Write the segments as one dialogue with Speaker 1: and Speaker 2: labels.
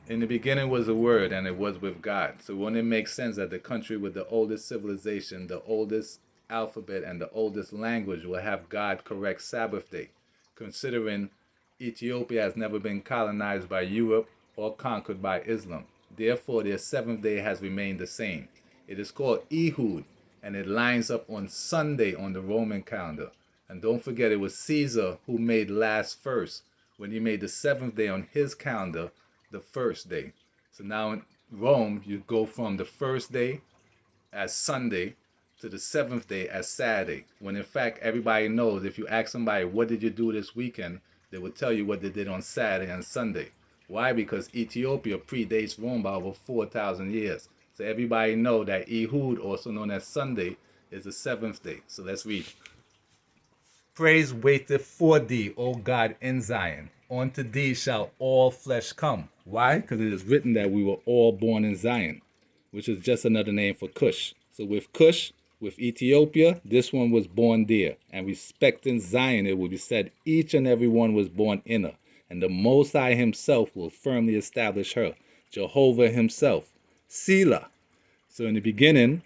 Speaker 1: In the beginning was the Word, and it was with God. So wouldn't it make sense that the country with the oldest civilization, the oldest alphabet, and the oldest language will have God correct Sabbath day, considering Ethiopia has never been colonized by Europe or conquered by Islam. Therefore, their seventh day has remained the same. It is called Ehud, and it lines up on Sunday on the Roman calendar. And don't forget, it was Caesar who made last first when he made the seventh day on his calendar the first day. So now in Rome, you go from the first day as Sunday to the seventh day as Saturday. When in fact, everybody knows if you ask somebody, what did you do this weekend? They will tell you what they did on Saturday and Sunday. Why? Because Ethiopia predates Rome by over 4,000 years. So everybody know that Ehud, also known as Sunday, is the seventh day. So let's read. Praise waiteth for thee, O God, in Zion. Unto thee shall all flesh come. Why? Because it is written that we were all born in Zion, which is just another name for Cush. So with Cush, with Ethiopia, this one was born there. And respecting Zion, it will be said each and every one was born in her. And the Most High himself will firmly establish her. Jehovah himself. Selah. So in the beginning,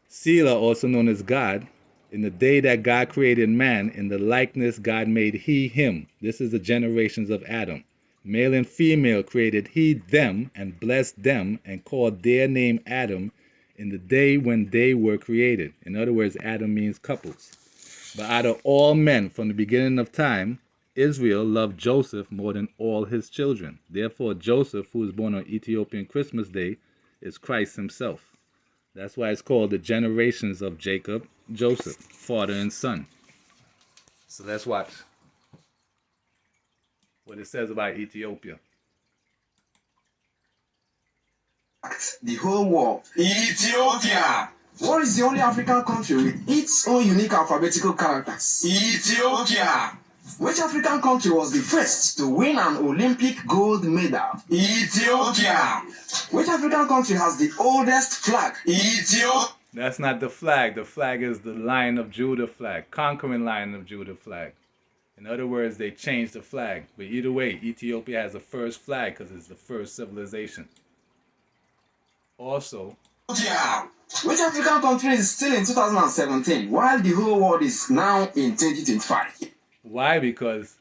Speaker 1: Selah, also known as God, in the day that God created man, in the likeness God made he him. This is the generations of Adam. Male and female created he them, and blessed them, and called their name Adam in the day when they were created. In other words, Adam means couples. But out of all men from the beginning of time, Israel loved Joseph more than all his children. Therefore, Joseph, who was born on Ethiopian Christmas Day, is Christ himself. That's why it's called the generations of Jacob, Joseph, father and son. So let's watch what it says about Ethiopia.
Speaker 2: The whole world. Ethiopia. What is the only African country with its own unique alphabetical characters? Ethiopia. Which African country was the first to win an Olympic gold medal? Ethiopia. Which African country has the oldest flag? Ethiopia.
Speaker 1: That's not the flag. The flag is the Lion of Judah flag, conquering Lion of Judah flag. In other words, they changed the flag. But either way, Ethiopia has the first flag because it's the first civilization. Also,
Speaker 2: which African country is still in 2017 while the whole world is now in 2025?
Speaker 1: Why? Because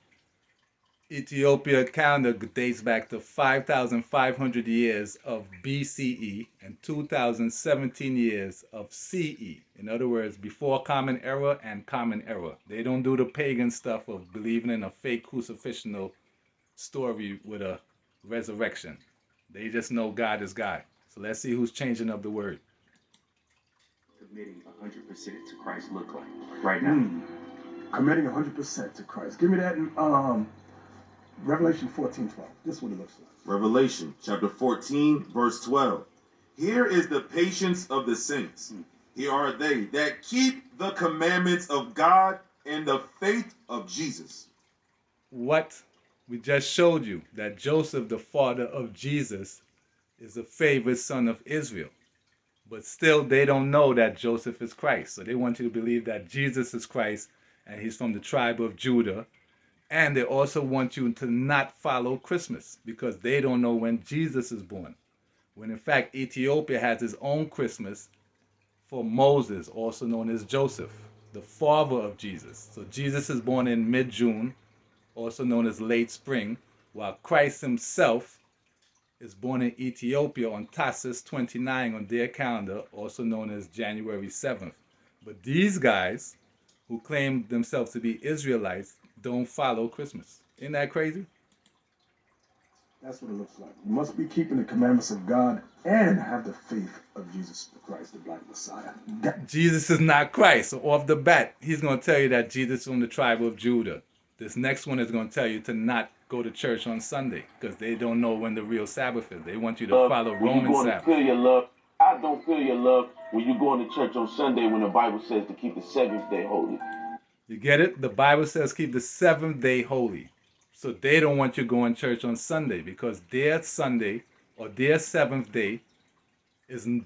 Speaker 1: Ethiopia calendar dates back to 5,500 years of BCE and 2,017 years of CE. In other words, before Common Era and Common Era. They don't do the pagan stuff of believing in a fake crucifixion story with a resurrection. They just know God is God. So let's see who's changing up the word.
Speaker 3: Committing 100% to Christ look like right now?
Speaker 4: Committing 100% to Christ. Give me that in Revelation 14:12. This is what it looks like.
Speaker 5: Revelation chapter 14, verse 12. Here is the patience of the saints. Here are they that keep the commandments of God and the faith of Jesus.
Speaker 1: What we just showed you, that Joseph, the father of Jesus, is the favorite son of Israel. But still, they don't know that Joseph is Christ. So they want you to believe that Jesus is Christ and he's from the tribe of Judah. And they also want you to not follow Christmas because they don't know when Jesus is born. When in fact, Ethiopia has its own Christmas for Moses, also known as Joseph, the father of Jesus. So Jesus is born in mid-June, also known as late spring, while Christ himself is born in Ethiopia on Tasus 29 on their calendar, also known as January 7th. But these guys, who claim themselves to be Israelites, don't follow Christmas. Isn't that crazy?
Speaker 4: That's what it looks like. You must be keeping the commandments of God and have the faith of Jesus Christ, the Black Messiah.
Speaker 1: Jesus is not Christ. So off the bat, he's going to tell you that Jesus is from the tribe of Judah. This next one is going to tell you to not go to church on Sunday because they don't know when the real Sabbath is. They want you to follow Roman Sabbath.
Speaker 6: Feel your love. I don't feel your love when you go to church on Sunday when the Bible says to keep the seventh day holy.
Speaker 1: You get it? The Bible says keep the seventh day holy. So they don't want you going to church on Sunday because their Sunday or their seventh day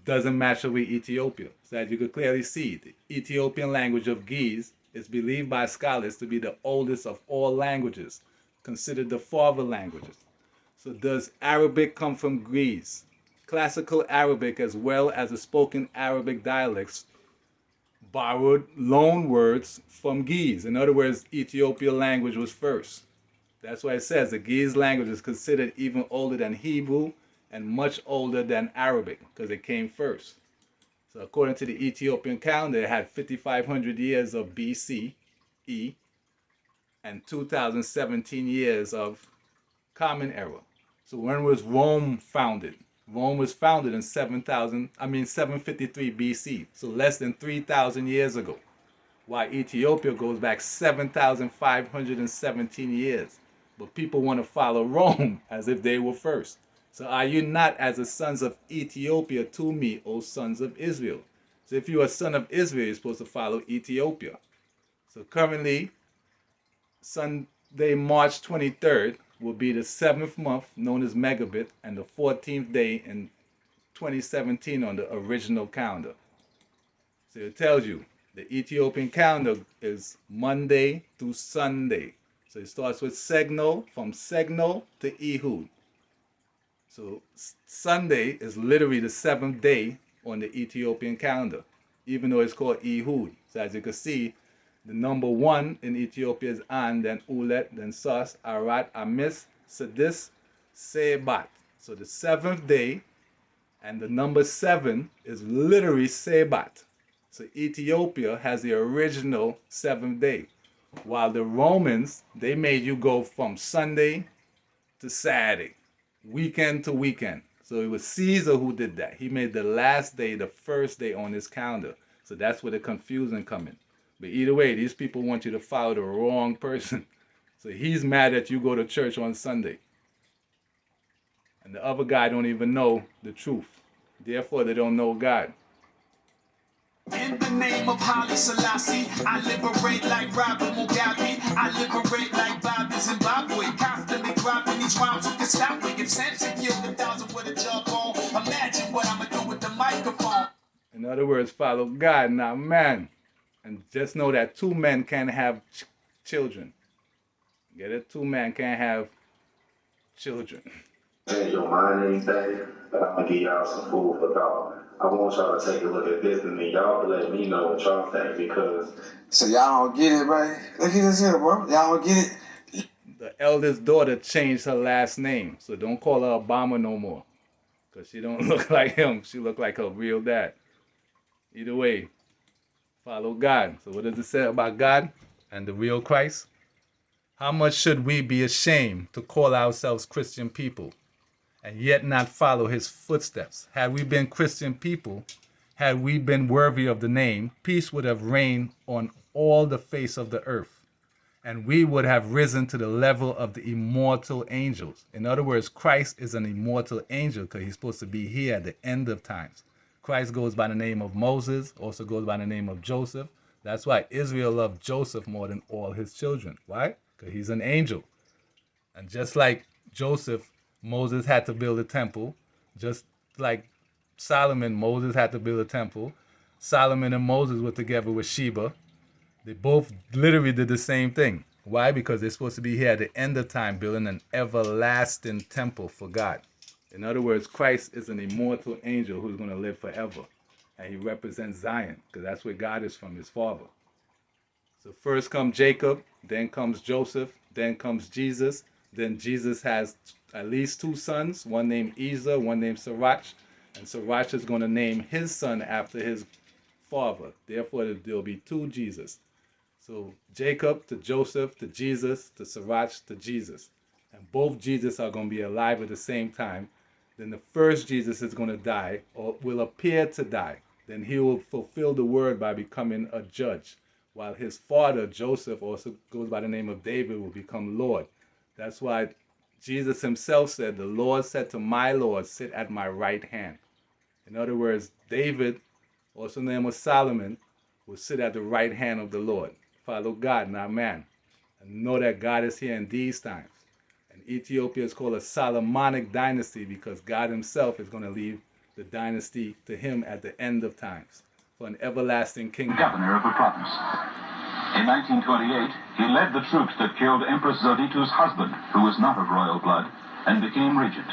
Speaker 1: doesn't match up with Ethiopia. So as you could clearly see, the Ethiopian language of Ge'ez is believed by scholars to be the oldest of all languages, considered the father languages. So does Arabic come from Greece? Classical Arabic as well as the spoken Arabic dialects borrowed loan words from Ge'ez. In other words, Ethiopian language was first. That's why it says the Ge'ez language is considered even older than Hebrew and much older than Arabic because it came first. So according to the Ethiopian calendar, it had 5,500 years of BCE and 2017 years of Common Era. So when was Rome founded? Rome was founded in 753 BC, so less than 3,000 years ago. While Ethiopia goes back 7,517 years. But people want to follow Rome as if they were first. So are you not as the sons of Ethiopia to me, O sons of Israel? So if you are a son of Israel, you're supposed to follow Ethiopia. So currently, Sunday, March 23rd, will be the 7th month, known as Megabit, and the 14th day in 2017 on the original calendar. So it tells you the Ethiopian calendar is Monday through Sunday. So it starts with Segno, from Segno to Ehud. So Sunday is literally the 7th day on the Ethiopian calendar, even though it's called Ehud. So as you can see, the number 1 in Ethiopia is An, then Ulet, then Sas, Arat, Amis, Sadis, Sebat. So the 7th day and the number 7 is literally Sebat. So Ethiopia has the original 7th day. While the Romans, they made you go from Sunday to Saturday, weekend to weekend. So it was Caesar who did that. He made the last day the first day on his calendar. So that's where the confusion comes in. But either way, these people want you to follow the wrong person. So he's mad that you go to church on Sunday. And the other guy don't even know the truth. Therefore, they don't know God.
Speaker 2: In the name of Haile Selassie, I liberate like Robert Mugabe. I liberate like Bobby Zimbabwe. Constantly dropping these rhymes who can stop me. If Samson killed 1,000 with a jawbone, imagine what I'ma do with the microphone.
Speaker 1: In other words, follow God, not man. And just know that 2 men can't have children. Get it? 2 men can't have children.
Speaker 7: Change your mind or anything, but I'm gonna give y'all some food for thought. I want y'all to take a look at this and then y'all can let me know what y'all think because.
Speaker 2: So y'all don't get it, right? Look at this here, bro. Y'all don't get it.
Speaker 1: The eldest daughter changed her last name, so don't call her Obama no more, because she don't look like him. She look like her real dad. Either way, follow God. So what does it say about God and the real Christ? How much should we be ashamed to call ourselves Christian people and yet not follow his footsteps? Had we been Christian people, had we been worthy of the name, peace would have reigned on all the face of the earth, and we would have risen to the level of the immortal angels. In other words, Christ is an immortal angel because he's supposed to be here at the end of times. Christ goes by the name of Moses, also goes by the name of Joseph. That's why Israel loved Joseph more than all his children. Why? Because he's an angel. And just like Joseph, Moses had to build a temple. Just like Solomon, Moses had to build a temple. Solomon and Moses were together with Sheba. They both literally did the same thing. Why? Because they're supposed to be here at the end of time building an everlasting temple for God. In other words, Christ is an immortal angel who's going to live forever. And he represents Zion because that's where God is from, his father. So first comes Jacob, then comes Joseph, then comes Jesus. Then Jesus has at least 2 sons, one named Ezer, one named Sirach. And Sirach is going to name his son after his father. Therefore, there'll be 2 Jesus. So Jacob to Joseph to Jesus to Sirach to Jesus. And both Jesus are going to be alive at the same time. Then the first Jesus is going to die or will appear to die. Then he will fulfill the word by becoming a judge. While his father, Joseph, also goes by the name of David, will become Lord. That's why Jesus himself said, the Lord said to my Lord, sit at my right hand. In other words, David, also named as Solomon, will sit at the right hand of the Lord. Follow God, not man. And know that God is here in these times. And Ethiopia is called a Solomonic dynasty because God himself is going to leave the dynasty to him at the end of times for an everlasting kingdom.
Speaker 8: Governor of the province. In 1928, he led the troops that killed Empress Zoditu's husband, who was not of royal blood, and became regent.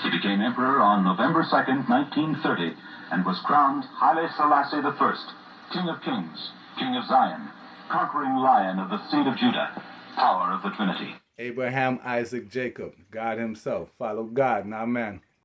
Speaker 8: He became emperor on November 2nd, 1930, and was crowned Haile Selassie I, King of Kings, King of Zion, conquering lion of the seed of Judah, power of the Trinity.
Speaker 1: Abraham, Isaac, Jacob, God himself. Follow God, not man.